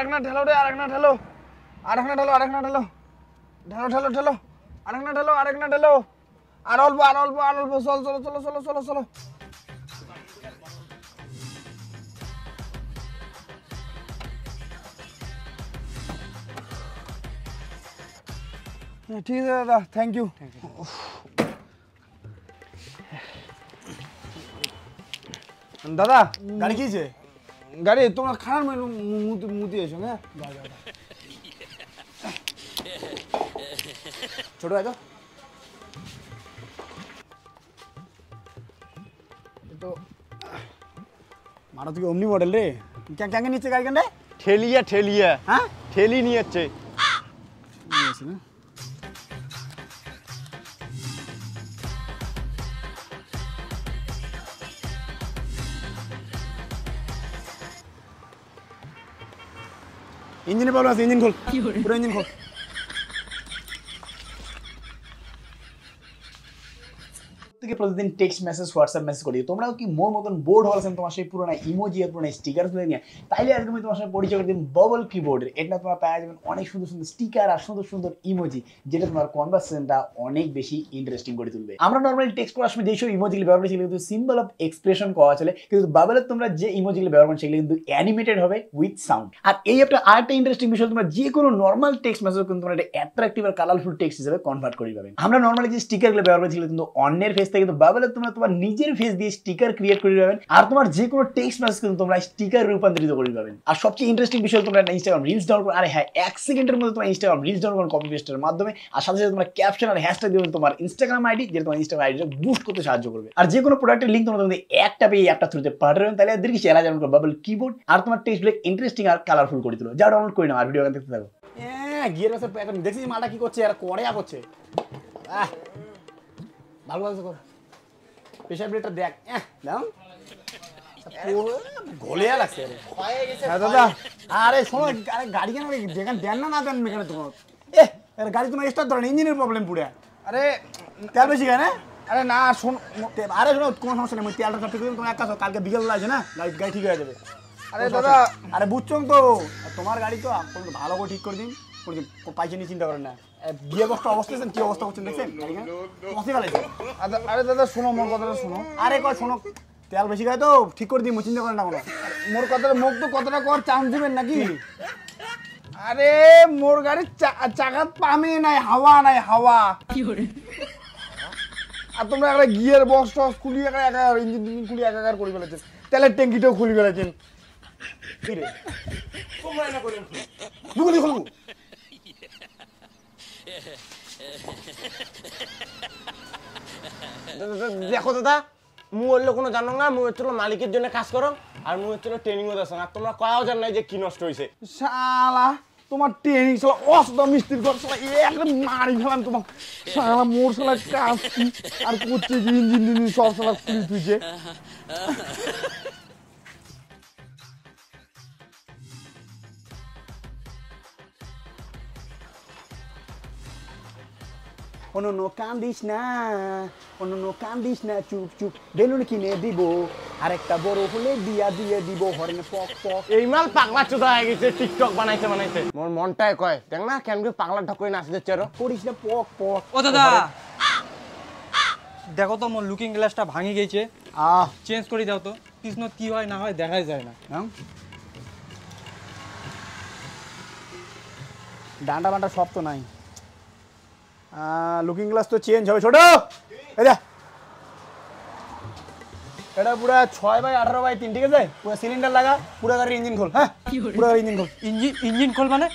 আরেকনা ঢেলো রে, আরেকনা ঢেলো, আরেকনা ঢেলো, আরেকনা ঢেলো, ঢেলো ঢেলো ঢেলো, আরেকনা ঢেলো, আরেকনা ঢেলো, আর অল্প, আর অল্প, আর অল্প, চলো চলো চলো চলো চলো চলো। ঠিক আছে দাদা, থ্যাংক ইউ। দাদা গাড়ি কিছে? গাড়ি তোমরা খানার মুতি এসো, হ্যাঁ ছোট ভাই তো মারো তুই অমনি মডেল রে, ক্যাঙ্গে নিচ্ছে গাড়ি কেন রে? ঠেলিয়া ঠেলিয়া, হ্যাঁ ঠেলি নিয়ে যাচ্ছে। ইঞ্জিনে প্রবলেম আছে, ইঞ্জিন খোল, পুরো ইঞ্জিন খোল। থেকে প্রতিদিন টেক্সট মেসেজ হোয়াটসঅ্যাপ মেসেজ করি, তোমরাও কি মোর মতন বোর্ড হয়েছেন তোমার সেই পুরোনো ইমোজি আর পুরোনো স্টিকারগুলো নিয়ে? তাইলে আজকে আমি তোমার সাথে পরিচয় করে দিন বাবল কিবোর্ডের। এটা তোমরা পাওয়া যাবেন অনেক সুন্দর সুন্দর স্টিকার আর সুন্দর সুন্দর ইমোজি, যেটা তোমার কনভারসেশনটা অনেক বেশি ইন্টারেস্টিং করে তুলবে। আমরা নর্মালি টেক্সট করার সময় যেসব ইমোজিগুলো ব্যবহার করি সেগুলো কিন্তু সিম্বল অফ এক্সপ্রেশন করা চলে, কিন্তু বাবলের তোমরা যে ইমোজিগুলো ব্যবহার করো সেগুলো কিন্তু অ্যানিমেটেড হবে উইথ সাউন্ড। আর এই একটা আরেকটা ইন্টারেস্টিং বিষয়, তোমরা যে কোনো নর্মাল টেক্সট মেসেজ কিন্তু তোমরা একটা অ্যাট্রাকটিভ আর কালারফুল টেক্সট হিসেবে কনভার্ট করে পাবেন। আমরা নর্মালি যে স্টিকারগুলো ব্যবহার করি সেগুলো কিন্তু অন্যের ফেস থেকে, কিন্তু বাবলের তোমরা তোমার নিজের ফেস দিয়ে স্টিকার ক্রিয়েট করে পাবেন, আর তোমার যে কোনো টেক্সট মেসেজ কিন্তু তোমরা স্টিকার রূপান্তরিত করে পাবেন। আর সবচেয়ে ইন্টারেস্টিং বিষয়, তোমরা ইনস্টাগ্রাম রিলস ডাউনলোড করো, আরে হ্যাঁ 1 সেকেন্ডের মধ্যে তোমার ইনস্টাগ্রাম রিলস ডাউনলোড করো কপি পেস্টের মাধ্যমে, আর সাথে সাথে তোমরা ক্যাপশন আর হ্যাশট্যাগ দিবেন তোমার ইনস্টাগ্রাম আইডি, যেটা তোমার ইনস্টাগ্রাম আইডিটা বুস্ট করতে সাহায্য করবে। আর যে কোনো প্রোডাক্টের লিংক তোমরা একটা পেয়ে একটা থ্রুতে পাঠাবেন, তাহলে এদের কি চ্যালেঞ্জ করো বাবল কিবোর্ড, আর তোমার টেক্সটগুলো ইন্টারেস্টিং আর কালারফুল করে দিলো। যা ডাউনলোড করে নাও আর ভিডিও দেখতে থাকো। গিয়ার বাসে এখন দেখছিস মালটা কি করছে, আর কড়িয়া করছে, ভালো লাগছে কর প্রেশার ব্রেকটা দেখ, দাও ঘোলিয়া লাগছে। দাদা আরে শোনো, আরে গাড়ি কেন যেখানে দেন না দেন এখানে তোমার গাড়ি তোমার স্টার্ট ধরে না, ইঞ্জিনের প্রবলেম পুরো। আরে তেল বেশি খায় না? আরে না শোনো, আরে শোনো কোনো সমস্যা নেই, তেলটা সব ঠিক করে তোমার এক কাজ, কালকে বিকেল আছে না গাড়ি ঠিক হয়ে যাবে। আরে দাদা, আরে বুঝছো তো তোমার গাড়ি তো ভালো করে ঠিক করে দিন, পাইছে নিয়ে চিন্তা করেন না। গিয়ার বক্সটা অবস্থা দেখছেন, কি অবস্থা করছেন দেখছেন? আরে দাদা শোনো, মোর কথাটা শোনো। আরে কয় শোনো, তেল বেশি খায় তো ঠিক করে দিই, চিন্তা করেন না কোনো। মোর কথাটা মুখ তো কতটা কর চান্স দিবেন নাকি? আরে মোর গাড়ির চাকাত পামে নাই, হাওয়া নাই, হাওয়া। আর তোমরা একটা গিয়ার বক্স টক্স খুলিয়ে একাকার, ইঞ্জিন টিঞ্জিন খুলিয়ে একাকার করে ফেলেছেন, তেলের ট্যাঙ্কিটাও খুলে ফেলেছেন। কি রে তোমরা না করেন দুগুলি খুলবো। দেখো দাদা, মু হইলে কোনো জানো না, মু হচ্ছিল মালিকের জন্য কাজ করো, আর মু হচ্ছিল ট্রেনিং হতে আসো, আর তোমরা কয়াও জান নাই যে কি নষ্ট হয়েছে। শালা তোমার ট্রেনিং শালা অসুবিধা মিস্ত্রির ঘর শালা একটা মারি ফেলাম তোমার, শালা মোর শালা কাজ কি আর করছে কি, ইঞ্জিন টিঞ্জিন সব শালা খুলে তুইছে। অন্য কান্দিস না, অন্য কান্দিস না, চুপ চুপ বেলুন কিনে দিব, আরেকটা বড় হলে দিয়া দিয়ে দিব, হরেনে পক পক। এই মাল পাগলা চোদা হয়ে গেছে, টিকটক বানাইছে বানাইছে। মোর মনটাই কয় দেখ না কেন পাগলা ঢক করে নাচি যাচ্ছে। আরো করিস না পক পক। ও দাদা দেখো তো মোর লুকিং গ্লাসটা ভাঙি গেছে, চেঞ্জ করে দাও তো, কৃষ্ণ কি হয় না হয় দেখাই যায় না। ডান্ডা বান্ডা সব তো নাই, লুকিং গ্লাস তো চেঞ্জ হবে। ছোট এটা পুরো 6/18/3, ঠিক আছে? পুরো সিলিন্ডার লাগা, পুরো গাড়ির ইঞ্জিন খোল। হ্যাঁ পুরো গাড়ির ইঞ্জিন খোল। ইঞ্জিন খোল মানে?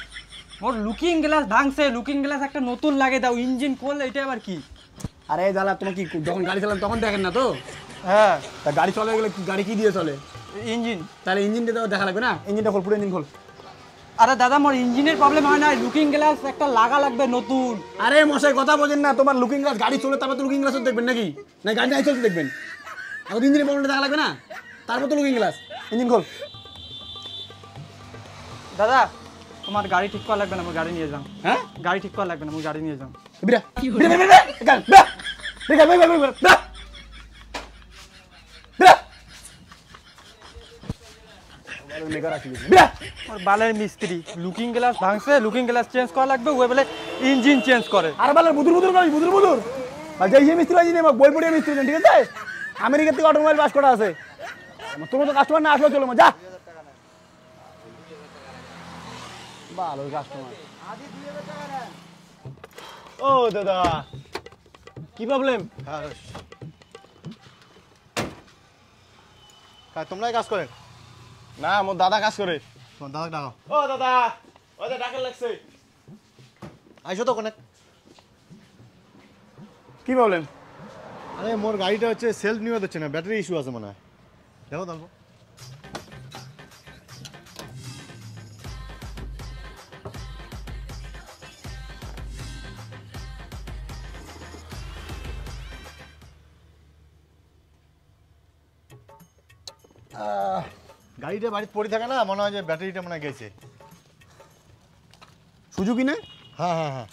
মোর লুকিং গ্লাস ভাঙছে, লুকিং গ্লাস একটা নতুন লাগে দাও, ইঞ্জিন খোল, এটা আবার কি? আরে দাদা তুমি কি যখন গাড়ি চালান তখন দেখেন না তো? হ্যাঁ তা গাড়ি চলে গেলে গাড়ি কি দিয়ে চলে? ইঞ্জিন। তাহলে ইঞ্জিনটা তো দেখা লাগবে না, ইঞ্জিনটা খোল, পুরো ইঞ্জিন খোল। আরে দাদা মোর ইঞ্জিনের প্রবলেম হয় না, লুকিং গ্লাস একটা লাগা লাগবে নতুন। আরে মশাই কথা বোঝেন না, তোমার লুকিং গ্লাস গাড়ি চলে তারপর তো লুকিং গ্লাসও দেখবেন নাকি? না গাড়ি নাই চলতে দেখবেন? এখন ইঞ্জিনের প্রবলেমটা দেখা লাগবে না, তারপর তো লুকিং গ্লাস। ইঞ্জিন খোল। দাদা তোমার গাড়ি ঠিক করা লাগবে না, মোর গাড়ি নিয়ে যাও। হ্যাঁ গাড়ি ঠিক করা লাগবে না, মোর গাড়ি নিয়ে যাও। বিরা বিরা বিরা বিরা বিরা বিরা। মেকার আসি বিয়া ওর বালের মিস্ত্রি লুকিং গ্লাস ভাঙছে লুকিং গ্লাস চেঞ্জ করা লাগবে ওই বলে ইঞ্জিন চেঞ্জ করে আর বালের বুদুর করি বুদুর আর যেই মিস্ত্রি বাজি নেই বই পড়িয়ে মিস্ত্রি নেই, ঠিক আছে? আমেরিকা থেকে অটোমোবাইল পাস করা আছে। তোমার তো কাস্টমার না আসলে চলো যা। ভালো কাস্টমার। ও দাদা কি প্রবলেম? তোমরাই কাজ করেন? না মোর দাদা কাজ করে। তোমার দাদা ডাকো। ও দাদা ওই যে ডাকে লাগছে। আইসো তো কোনে। কি প্রবলেম? আরে মোর গাড়িটা হচ্ছে সেলফ নিয়ে দিচ্ছে না, ব্যাটারি ইস্যু আছে মনে হয়। দেখো দেখো। গাড়িটা বাড়িতে পড়ে থাকে না, মনে হয় যে ব্যাটারিটা মনে হয় গেছে। সুজুকি না? হ্যাঁ হ্যাঁ হ্যাঁ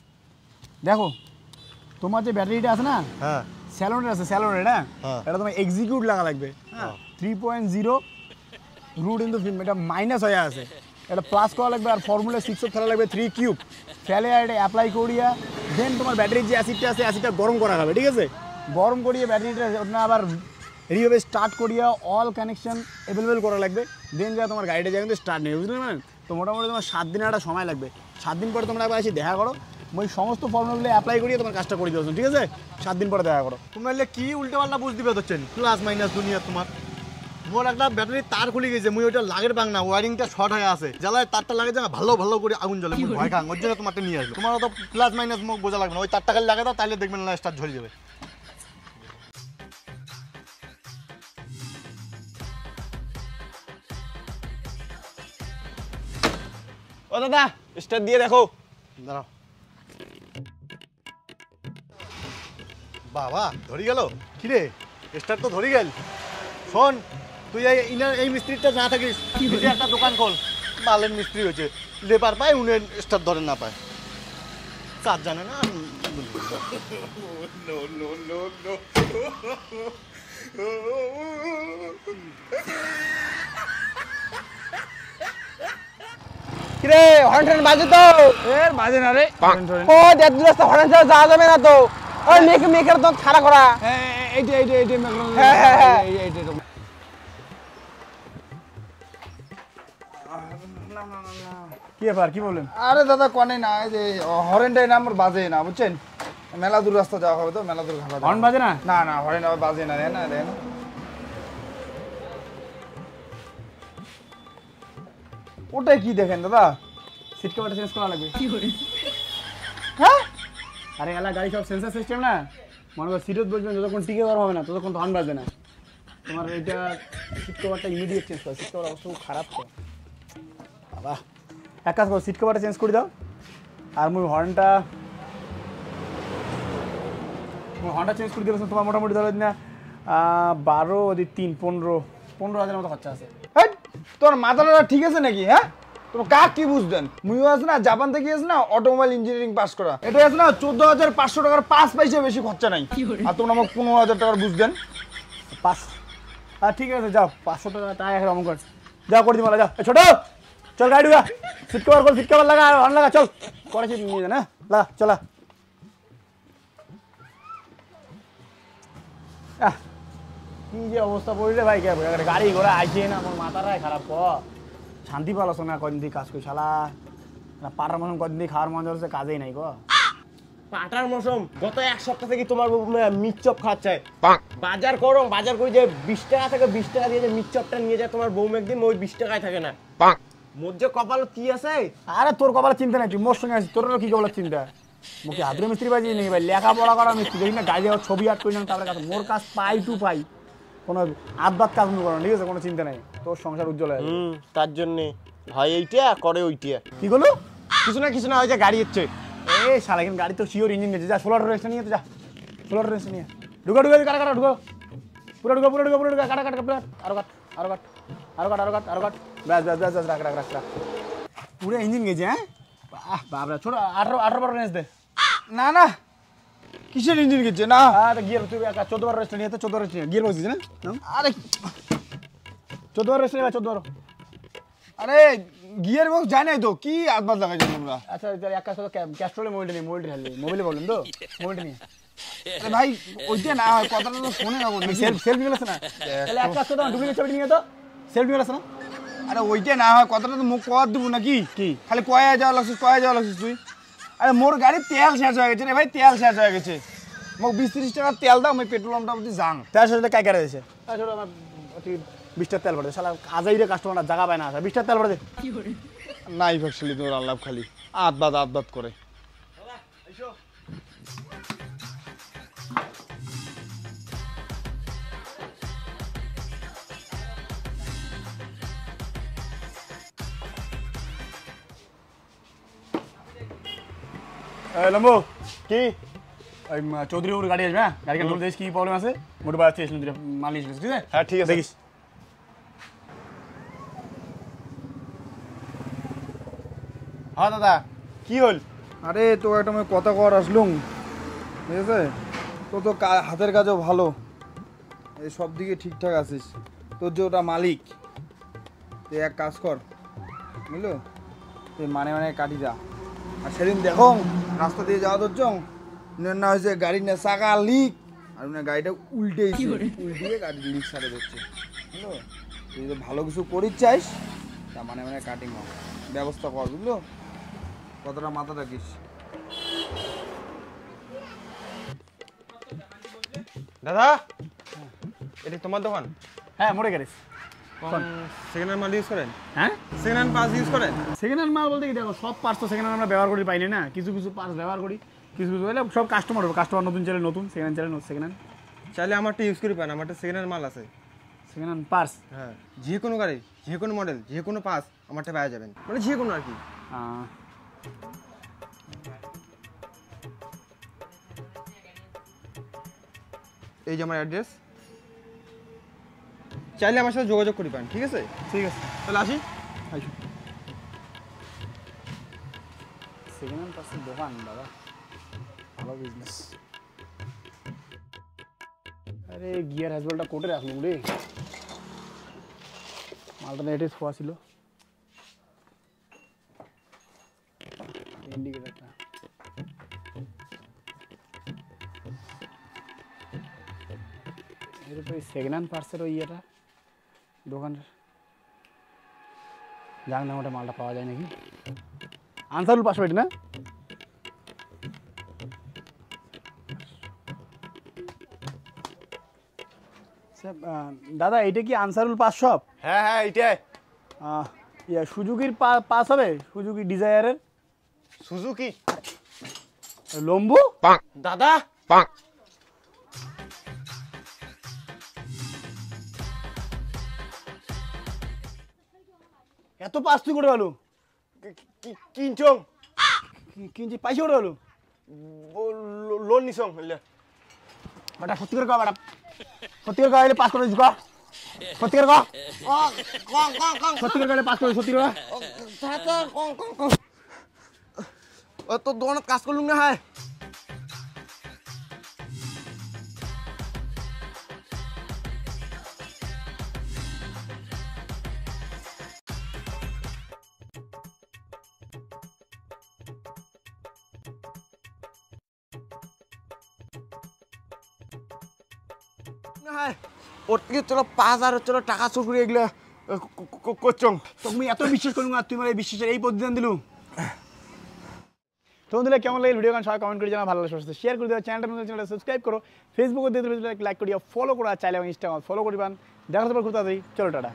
দেখো তোমার যে ব্যাটারিটা আছে না, হ্যাঁ স্যালোনের আছে স্যালোনের, না হ্যাঁ। এটা তোমার এক্সিকিউট লাগা লাগবে। হ্যাঁ 3.0 রুট ইন দ্য ফিল্ম, এটা মাইনাস হয়ে আছে, এটা প্লাস করা লাগবে। আর ফর্মুলা 6 ফেলা লাগবে 3 কিউব ফেলে আর এটা অ্যাপ্লাই করিয়া দেন তোমার ব্যাটারির যে অ্যাসিডটা আছে অ্যাসিডটা গরম করা হবে, ঠিক আছে? গরম করিয়ে ব্যাটারিটা ওটা আবার রিভাবে স্টার্ট করিয়া অল কানেকশন অ্যাভেলেবেল করা লাগবে। দেন যা তোমার গাড়িটা যা কিন্তু স্টার্ট নেই, বুঝলে না? তো মোটামুটি তোমার 7 দিনের একটা সময় লাগবে। 7 দিন পরে তোমরা একবার এসে দেখা করো, ওই সমস্ত ফর্মুলাগুলো অ্যাপ্লাই করিয়ে তোমার কাজটা করে দিও, ঠিক আছে? 7 দিন পরে দেখা করো। তোমরা এলে কি উল্টো পাল্টা বুঝ দিবে হচ্ছেন, প্লাস মাইনাস দুনিয়া তোমার। মোর একটা ব্যাটারি তার খুলে গেছে, মুই ওইটা লাগের বাং না, ওয়ারিংটা শর্ট হয়ে আছে, জ্বালায় তারটা লাগে যা ভালো ভালো করে আগুন জ্বলে, মুই ভয় খাং, ওর জন্য তোমারটা নিয়ে আসলো। তোমার তো প্লাস মাইনাস মুখ বোঝা লাগবে না, ওই তারটা খালি লাগে দাও, তাইলে দেখবেন না স্টার্ট ঝরে যাবে। ও দাদা স্টার্ট দিয়ে দেখো। দাঁড়াও। বাবা ধরে গেল, কিরে স্টার্ট তো ধরে গেল। শোন তুই এই মিস্ত্রিটা না থাকিস, তুই একটা দোকান খোল, মালের মিস্ত্রি হয়েছে, লেবার পায় উনি স্টার্ট ধরে না পায়, কাজ জানে না। কিরে হর্ন বাজে তো? এর বাজে না রে। ও দেড় দু রাস্তা হর্ন ছাড়া যাওয়া যাবে না তো। ওই মেকের তো খাড়া করা। এইটা হ্যাঁ, হ্যাঁ, হ্যাঁ। কি ব্যাপার, কি বললেন? আরে দাদা কনে না, এই যে হরেনটাই না আমার বাজে না, বুঝছেন? মেলা দূর রাস্তা যাওয়া হবে তো, মেলা দূর খাবার হর্ন বাজে না? না না, হরেন আবার বাজে না, দেন না দেন। ওটাই কি দেখেন দাদা? সিট কভারটা চেঞ্জ করা লাগবে। কি করে? হ্যাঁ আরে এলা গাড়ি সব সেন্সর সিস্টেম না, মনে করো সিটত বসবেন যতক্ষণ টিকে গরম হবে না ততক্ষণ তো হর্ন বাজবে না। তোমার এইটা সিট কভারটা ইমিডিয়েট চেঞ্জ করো, সিট কভার অবস্থা খুব খারাপ তো বাবা। এক কাজ করো, সিট কভারটা চেঞ্জ করে দাও আর মুই হর্নটা চেঞ্জ করে দিলে তোমার মোটামুটি ধরো না 12 ওদিক 3 15,000 মতো খরচা আছে। হ্যাঁ তোর মাথাটা ঠিক আছে নাকি? হ্যাঁ তোর কাক কি বুঝতেন? মুইও আছে না, জাপান থেকে আছে না অটোমোবাইল ইঞ্জিনিয়ারিং পাস করা, এটা আছে না 14,500 টাকার 5 পয়সা বেশি খরচা নাই, আর তোমরা আমাকে 15,000 টাকার বুঝতেন। 5 ঠিক আছে যাও, 500 টাকা টাকা এখন অমন কর, যাও করে দিই, যাও ছোট চল গাড়ি ঢুকা, সিট কভার কর, সিট কভার লাগা আর হর্ন লাগা, চল করে সিট নিয়ে যা না, লাগা চলা। কি যে অবস্থা পড়লে ভাই, কে গাড়ি ঘোড়া আইছে না, আমার মাথাটাই খারাপ। শান্তি পালো না কদিন দিয়ে কাজ করি, শালা পাটার মতন কদিন দিয়ে খাওয়ার মজা হচ্ছে, কাজেই নাই গো। পাটার মৌসুম গত এক সপ্তাহ থেকে তোমার মিটচপ খাচ্ছে। বাজার করো, বাজার করে যে 20 টাকা থেকে 20 টাকা দিয়ে যে মিটচপটা নিয়ে যায় তোমার বউ একদিন, ওই 20 টাকায় থাকে না। মোর যে কপাল কি আছে? আরে তোর কপালে চিন্তা নাই, তুই মোর সঙ্গে আছিস, তোর কি কপালের চিন্তা? মুখে হাতের মিস্ত্রি বাজি নেই ভাই, লেখাপড়া করা মিস্ত্রি, দেখি না গাড়ি যাওয়ার ছবি আর্ট করি না, তারপরে কাজ মোর কাজ পাই টু পাই, কোনো আধবাদ কাজ মনে করো, ঠিক আছে? কোনো চিন্তা নাই, তোর সংসার উজ্জ্বল হয়। তার জন্যে হয় এইটা করে ওইটা। কি করলো? কিছু না, ওই যে গাড়ি হচ্ছে। এই শালা কিন্তু গাড়ি তো শিওর ইঞ্জিন গেছে, যা 16 রেস্টটা নিয়ে তো যা, 16 রেস্ট নিয়ে ঢুকা কাটা ঢুকো, পুরো কাটা আরো কাট ব্যাস রাখ পুরো ইঞ্জিন গেছে। হ্যাঁ বাবরা ছোট 18 রেস্ট দে। না না, কিসের ইঞ্জিন গেছে না? গিয়ার তুই 14 রেস্ট নিয়ে তো 14 রেস্ট নিয়ে গিয়ার বসিস না, আরে 14 রেস্ট নিয়ে 14। আরে গিয়ার বক্স জানি তো কি আদবাদ লাগাইছো তোমরা? আচ্ছা তাহলে এক কাজ করো, ক্যাস্ট্রলে মোবাইলটা নিয়ে মোবাইলটা হারিয়ে মোবাইলে বললেন তো মোবাইলটা নিয়ে আরে ভাই ওইটা না হয় কথাটা তো ফোনে না বলছি। সেলফি গেছে না তাহলে এক কাজ করো ডুপ্লিকেট ছবি নিয়ে তো সেলফি গেছে না আরে ওইটা না হয় কথাটা তো মুখ কর দেবো নাকি কি খালি কয়া যাওয়া লাগছিস তুই? আরে মোর গাড়ির তেল শেষ হয়ে গেছে রে ভাই, তেল শেষ হয়ে গেছে। মোক 20-30 টাকা তেল দাও, আমি পেট্রোল পাম্পটা অবধি যাং। তার সাথে কাই কারে দিয়েছে তাছাড়া আমার 20 টাকা তেল ভরে শালা আজাইরে কাস্টমার জায়গা পায় না 20 টাকা তেল ভরে দে নাই ফ্যাক্টরি তোর আল্লাহ খালি আদবাদ করে। লম্বু কি ওই চৌধুরী ওর গাড়ি আসবে হ্যাঁ গাড়ি কন্ট্রোল দেখিস কি প্রবলেম আছে মোটর বাড়াতে এসেছিলাম দুটো মাল নিয়ে ঠিক আছে হ্যাঁ ঠিক আছে দেখিস হ্যাঁ দাদা কি হল আরে তো একটা আমি কথা কর আসলুম, ঠিক আছে? তো তো হাতের কাজও ভালো, এই সব দিকে ঠিকঠাক আছিস। তোর যে ওটা মালিক, তুই এক কাজ কর বুঝলো, তুই মানে কাটি যা। আর সেদিন দেখো রাস্তা দিয়ে যাওয়া তোর না হয়েছে গাড়ির না চাকা লিক, আর না গাড়িটা উল্টিয়ে গাড়ির লিক সারে ধরছে বুঝলো। তুই যদি ভালো কিছু করিস চাইস তা মানে কাটিং ব্যবস্থা কর বুঝলো, কথাটা মাথা রাখিস। দাদা এটা তোমার দোকান? হ্যাঁ মোটে গাড়ি সেকেন্ড হ্যান্ড মাল ইউজ করেন? হ্যাঁ সেকেন্ড হ্যান্ড পাস ইউজ করেন? সেকেন্ড হ্যান্ড মাল বলতে কি দেখো সব পার্টস তো সেকেন্ড হ্যান্ড আমরা ব্যবহার করি পাইনি না, কিছু কিছু পার্টস ব্যবহার করি, কিছু কিছু হলে সব কাস্টমার নতুন চাইলে নতুন, সেকেন্ড হ্যান্ড চাইলে সেকেন্ড হ্যান্ড। চাইলে আমারটা ইউজ করি পান, আমারটা সেকেন্ড হ্যান্ড মাল আছে। সেকেন্ড হ্যান্ড পার্টস হ্যাঁ যে কোনো গাড়ি যে কোনো মডেল যে কোনো পাস আমারটা পাওয়া যাবেন, মানে যে কোনো আর কি। এই যে আমার অ্যাড্রেস, চাইলে আমার সাথে যোগাযোগ করি পান, ঠিক আছে? ঠিক আছে তাহলে আসি। সেকেন্ড হ্যান্ড পার্টসের দোকান দাদা ভালো বিজনেস। আরে গিয়ার হ্যাজবেলটা কোটে রাখলুম রে, মালটা নেটে শোয়া ছিল। ইন্ডিকেটারটা এর উপরে সেকেন্ড হ্যান্ড পার্টসের ওই ইয়েটা দোকানের জানি না ওটা মালটা পাওয়া যায় নাকি। আনসারুল 500 এটা না? দাদা এটা কি আনসারুল 500? হ্যাঁ হ্যাঁ এইটাই। ইয়া সুজুকির পাস হবে, সুজুকি ডিজায়ারের সুজুকি লম্বু দাদা। এত পাস তুই করে গেল কিনছং কিনছি পাইছে করে গেল লোন নিছং বেটা সত্যি করে কয় বেটা সত্যি করে কয় পাস করে দিস সত্যি করে কয় সত্যি করে কয় পাস করে সত্যি করে তোর দোকানত কাজ করলুম না। হ্যাঁ ওর থেকে চলো 5,000 চলো টাকা চুর করে এগুলো করছং। তুমি এত বিশ্বাস করুন আর তুই মানে বিশ্বাসের এই প্রতিদান দিলু। তোমার দিলে কেমন লাগে ভিডিও গান সবাই কমেন্ট করে জানা, ভালো লাগলে শেয়ার করে দেওয়া, চ্যানেলটা সাবস্ক্রাইব করো, ফেসবুকে দিয়ে লাইক করিয়া ফলো করো, আর চাইলে ইনস্টাগ্রাম ফলো করিবান। দেখা হতে পারে খুব তাড়াতাড়ি, চলো টাটা।